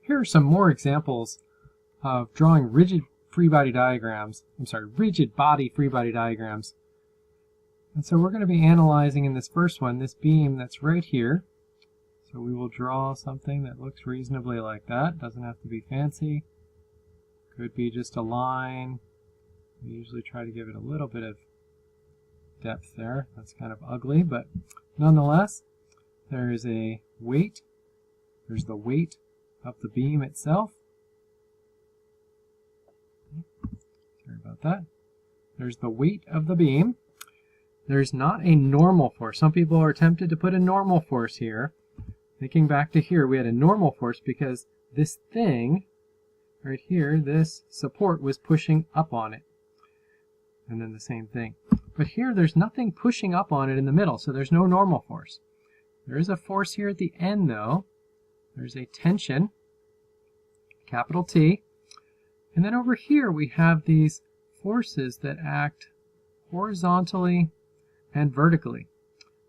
Here are some more examples of drawing rigid body free body diagrams. And so we're going to be analyzing in this first one this beam that's right here. So we will draw something that looks reasonably like that. Doesn't have to be fancy. Could be just a line. We usually try to give it a little bit of depth there. That's kind of ugly, but nonetheless, there is a weight. There's the weight of the beam itself. Sorry about that. There's the weight of the beam. There's not a normal force. Some people are tempted to put a normal force here. Thinking back to here, we had a normal force because this thing right here, this support was pushing up on it. And then the same thing. But here there's nothing pushing up on it in the middle, so there's no normal force. There is a force here at the end though. There's a tension, capital T. And then over here we have these forces that act horizontally and vertically.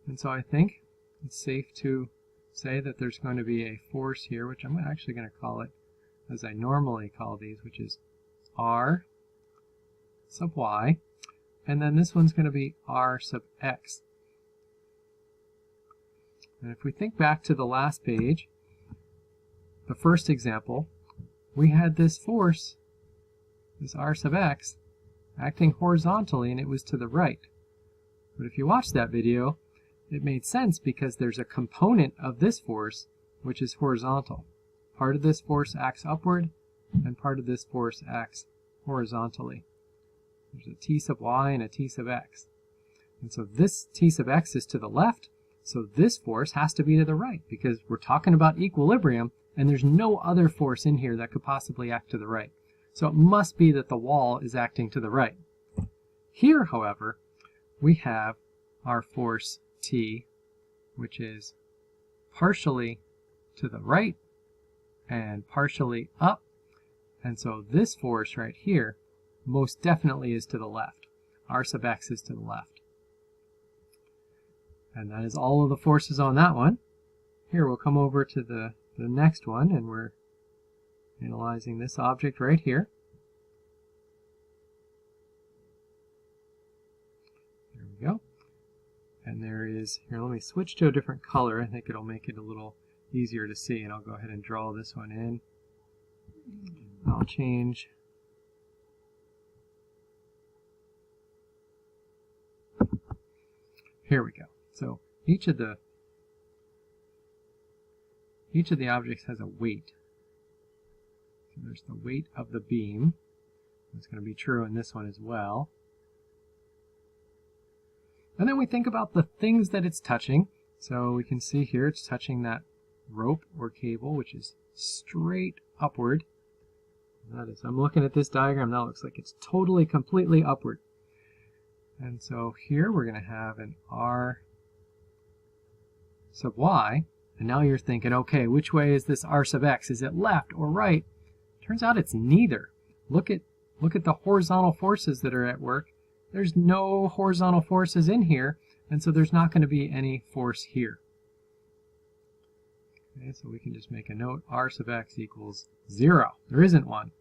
And so I think it's safe to say that there's going to be a force here, which I'm actually going to call it as I normally call these, which is R sub y. And then this one's going to be R sub x. And if we think back to the last page, the first example, we had this force, this R sub x, acting horizontally, and it was to the right. But if you watch that video, it made sense because there's a component of this force which is horizontal. Part of this force acts upward, and part of this force acts horizontally. There's a T sub y and a T sub x. And so this T sub x is to the left, so this force has to be to the right because we're talking about equilibrium, and there's no other force in here that could possibly act to the right. So it must be that the wall is acting to the right. Here, however, we have our force T, which is partially to the right and partially up. And so this force right here most definitely is to the left. R sub x is to the left. And that is all of the forces on that one. Here we'll come over to the next one, and we're analyzing this object right here. There we go. And there is, here, let me switch to a different color. I think it'll make it a little easier to see, and I'll go ahead and draw this one in. I'll change here we go. So each of the objects has a weight. So there's the weight of the beam. That's going to be true in this one as well. And then we think about the things that it's touching. So we can see here it's touching that rope or cable, which is straight upward. That is, I'm looking at this diagram, that looks like it's totally, completely upward. And so here we're going to have an R sub y. And now you're thinking, okay, which way is this R sub x? Is it left or right? Turns out it's neither. Look at the horizontal forces that are at work. There's no horizontal forces in here, and so there's not going to be any force here. Okay, so we can just make a note, R sub x equals 0. There isn't one.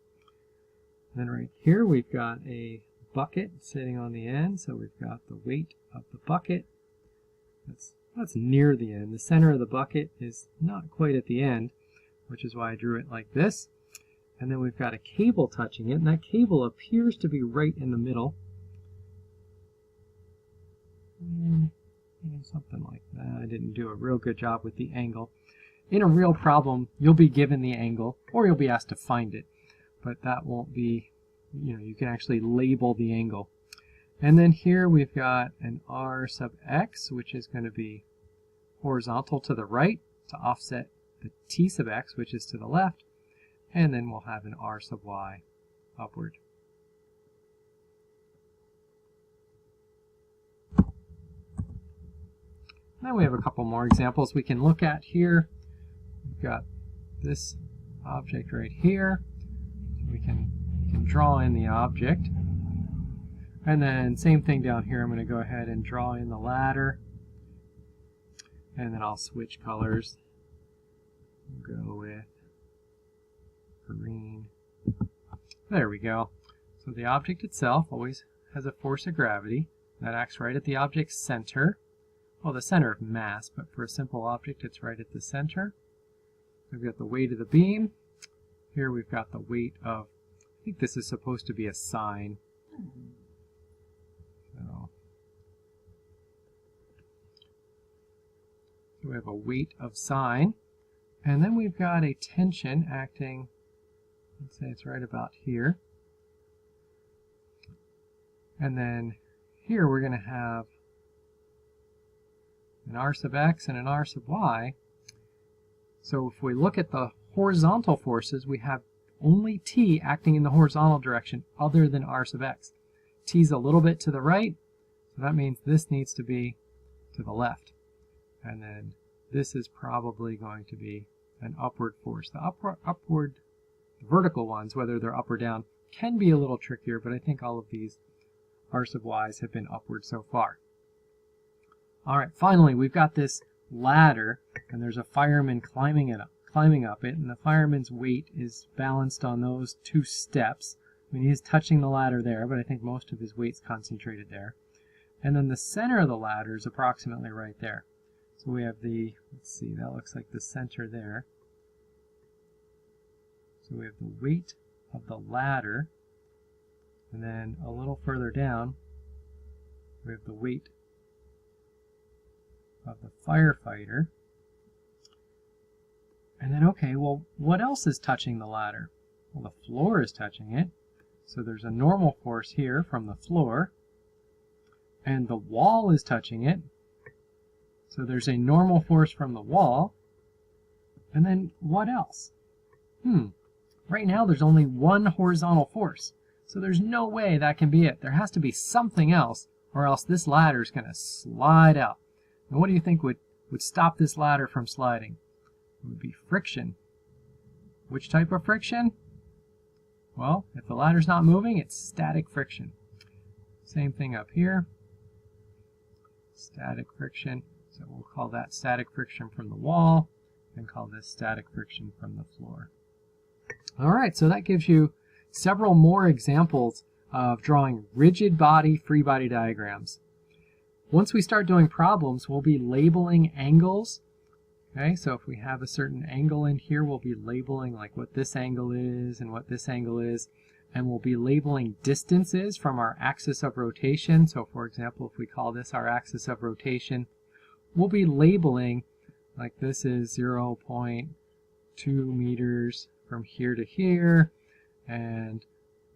And then right here we've got a bucket sitting on the end, so we've got the weight of the bucket. That's near the end. The center of the bucket is not quite at the end, which is why I drew it like this. And then we've got a cable touching it, and that cable appears to be right in the middle. Something like that. I didn't do a real good job with the angle. In a real problem, you'll be given the angle, or you'll be asked to find it. But that won't be, you can actually label the angle. And then here we've got an R sub x, which is going to be horizontal to the right to offset the T sub x, which is to the left. And then we'll have an R sub y upward. Then we have a couple more examples we can look at here. We've got this object right here. We can draw in the object. And then same thing down here. I'm going to go ahead and draw in the ladder. And then I'll switch colors. We'll go with green. There we go. So the object itself always has a force of gravity that acts right at the object's center. Well, the center of mass, but for a simple object, it's right at the center. We've got the weight of the beam. Here we've got the weight of, I think this is supposed to be a sine. So we have a weight of sine. And then we've got a tension acting, let's say it's right about here. And then here we're going to have an r sub x and an r sub y. So if we look at the horizontal forces, we have only t acting in the horizontal direction other than r sub x. T's a little bit to the right, so that means this needs to be to the left. And then this is probably going to be an upward force. The vertical ones, whether they're up or down, can be a little trickier, but I think all of these r sub y's have been upward so far. All right, finally, we've got this ladder, and there's a fireman climbing up it, and the fireman's weight is balanced on those two steps. I mean, he's touching the ladder there, but I think most of his weight's concentrated there. And then the center of the ladder is approximately right there. So we have the, let's see, that looks like the center there. So we have the weight of the ladder, and then a little further down, we have the weight of the firefighter. And then, okay, well, what else is touching the ladder? Well, the floor is touching it. So there's a normal force here from the floor. And the wall is touching it. So there's a normal force from the wall. And then what else? Right now there's only one horizontal force. So there's no way that can be it. There has to be something else, or else this ladder is going to slide out. And what do you think would stop this ladder from sliding? It would be friction. Which type of friction? Well, if the ladder's not moving, it's static friction. Same thing up here. Static friction. So we'll call that static friction from the wall, and call this static friction from the floor. All right, so that gives you several more examples of drawing rigid body, free body diagrams. Once we start doing problems, we'll be labeling angles. Okay, so if we have a certain angle in here, we'll be labeling like what this angle is and what this angle is. And we'll be labeling distances from our axis of rotation. So for example, if we call this our axis of rotation, we'll be labeling like this is 0.2 meters from here to here. And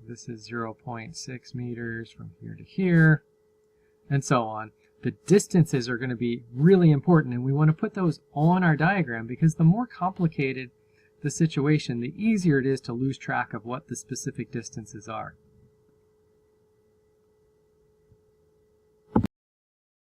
this is 0.6 meters from here to here, and so on. The distances are going to be really important, and we want to put those on our diagram because the more complicated the situation, the easier it is to lose track of what the specific distances are.